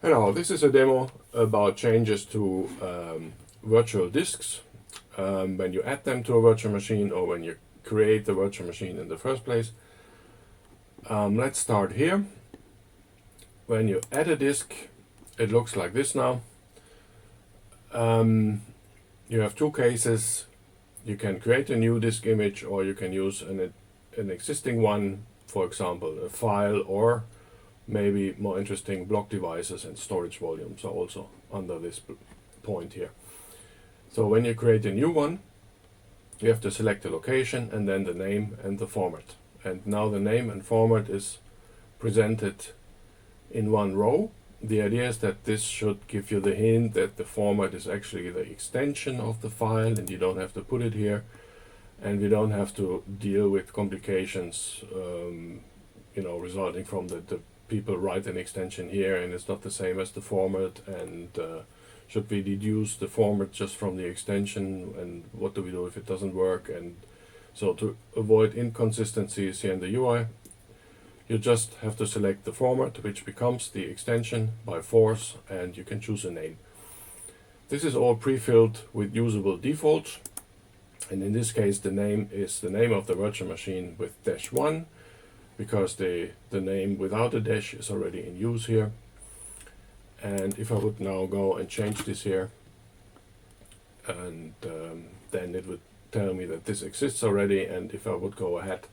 Hello, this is a demo about changes to virtual disks when you add them to a virtual machine or when you create the virtual machine in the first place. Let's start here. When you add a disk, it looks like this now. You have two cases. You can create a new disk image, or you can use an existing one, for example, a file, or maybe more interesting, block devices and storage volumes are also under this point here. So when you create a new one, you have to select the location and then the name and the format. And now the name and format is presented in one row. The idea is that this should give you the hint that the format is actually the extension of the file, and you don't have to put it here, and we don't have to deal with complications resulting from the people write an extension here and it's not the same as the format, and should we deduce the format just from the extension, and what do we do if it doesn't work? And so to avoid inconsistencies here in the UI, you just have to select the format, which becomes the extension by force, and you can choose a name. This is all pre-filled with usable defaults, and in this case the name is the name of the virtual machine with -1, because the name without a dash is already in use here. And if I would now go and change this here, and then it would tell me that this exists already, and if I would go ahead,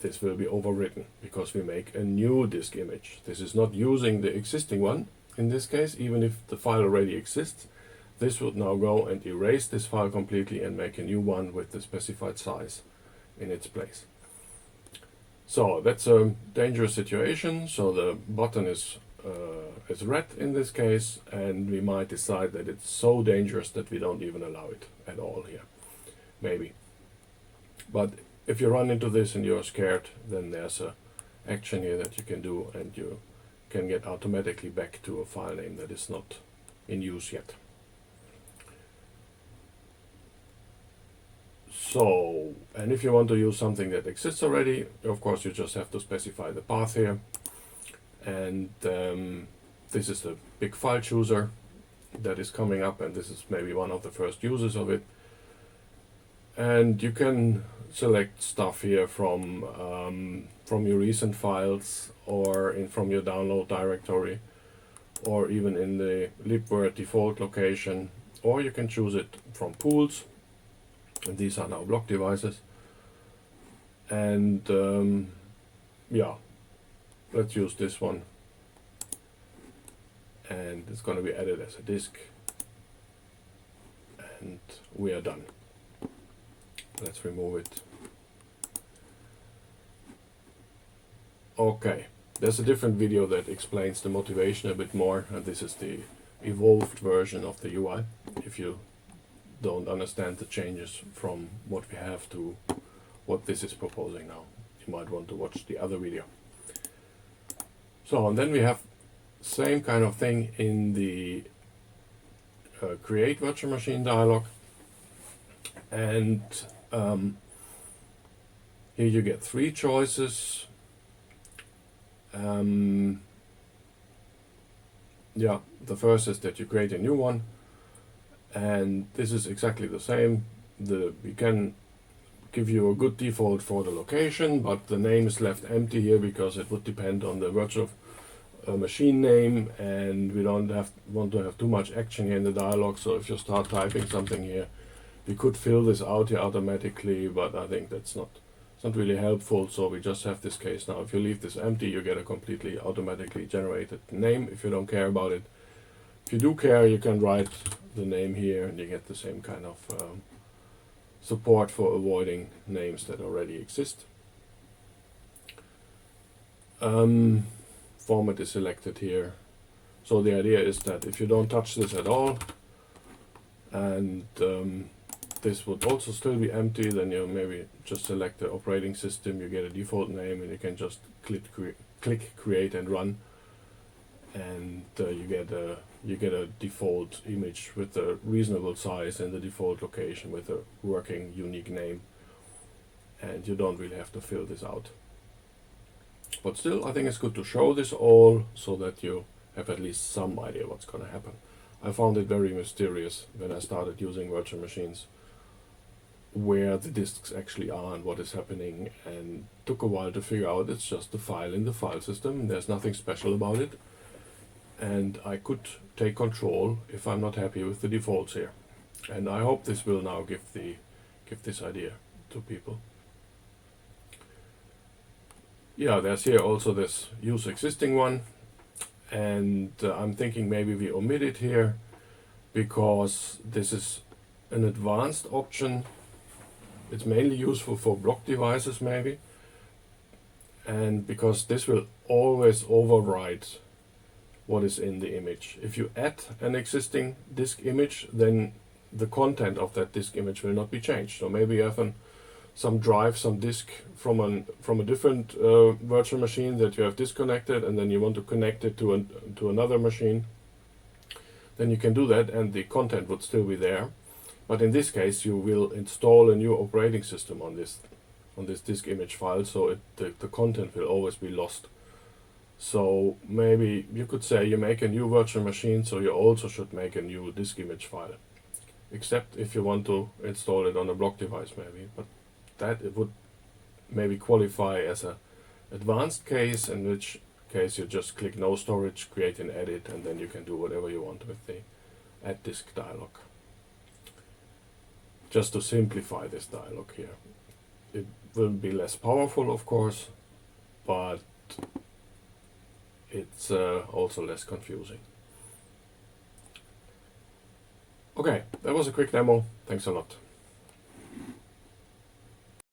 this will be overwritten because we make a new disk image. This is not using the existing one in this case, even if the file already exists. This would now go and erase this file completely and make a new one with the specified size in its place. So that's a dangerous situation. So the button is red in this case, and we might decide that it's so dangerous that we don't even allow it at all here, maybe. But if you run into this and you're scared, then there's a action here that you can do, and you can get automatically back to a file name that is not in use yet. So, and if you want to use something that exists already, of course you just have to specify the path here. And this is the big file chooser that is coming up, and this is maybe one of the first uses of it. And you can select stuff here from your recent files, or from your download directory, or even in the libvirt default location, or you can choose it from pools. And these are now block devices. And yeah, let's use this one, and it's going to be added as a disk, and we are done. Let's remove it. Okay, there's a different video that explains the motivation a bit more, and this is the evolved version of the UI. If you don't understand the changes from what we have to what this is proposing now, you might want to watch the other video. So, and then we have same kind of thing in the create virtual machine dialog, and here you get 3 choices. Yeah, the first is that you create a new one, and this is exactly the same. We can give you a good default for the location, but the name is left empty here because it would depend on the virtual machine name, and we don't want to have too much action here in the dialog. So if you start typing something here, we could fill this out here automatically, but I think it's not really helpful. So we just have this case now. If you leave this empty, you get a completely automatically generated name if you don't care about it. If you do care, you can write the name here, and you get the same kind of support for avoiding names that already exist. Format is selected here. So the idea is that if you don't touch this at all, and this would also still be empty, then you maybe just select the operating system, you get a default name, and you can just click create and run, and you get a default image with a reasonable size and the default location with a working unique name, and you don't really have to fill this out. But still, I think it's good to show this all so that you have at least some idea what's going to happen. I found it very mysterious when I started using virtual machines, where the disks actually are and what is happening, and took a while to figure out it's just a file in the file system. There's nothing special about it, and I could take control if I'm not happy with the defaults here. And I hope this will now give this idea to people. Yeah, there's here also this use existing one, and I'm thinking maybe we omit it here because this is an advanced option. It's mainly useful for block devices maybe, and because this will always overwrite what is in the image. If you add an existing disk image, then the content of that disk image will not be changed. So maybe you have some drive, some disk from a different virtual machine that you have disconnected, and then you want to connect it to another machine. Then you can do that, and the content would still be there. But in this case, you will install a new operating system on this disk image file, so the content will always be lost. So maybe you could say you make a new virtual machine, so you also should make a new disk image file. Except if you want to install it on a block device maybe, but that it would maybe qualify as a advanced case, in which case you just click no storage, create an edit, and then you can do whatever you want with the add disk dialog. Just to simplify this dialog here. It will be less powerful, of course, but it's also less confusing. Okay, that was a quick demo. Thanks a lot.